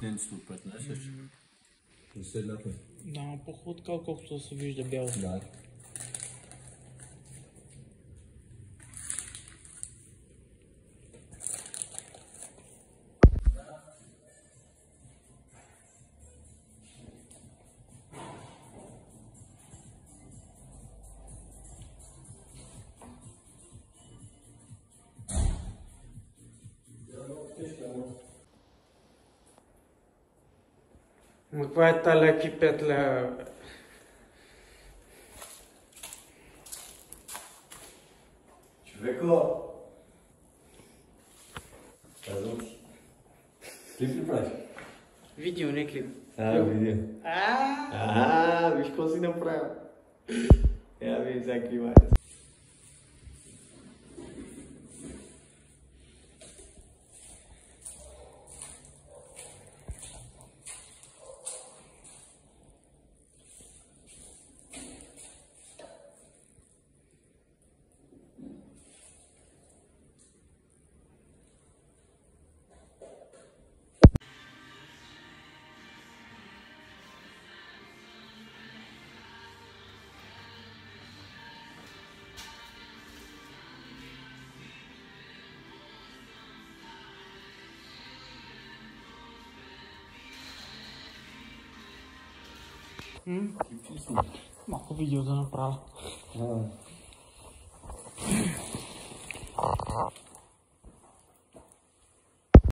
Ненчето преднесеш. Не се лепне. Да, по-хубаво така, колкото се вижда бяло. Да. Ма каква е та леки петля? Човеко! Казвам ти. Клип ли правиш? Видео, не клип. Видео. Виж какво си направил. Я ви всякакви май. Малко видео да направя.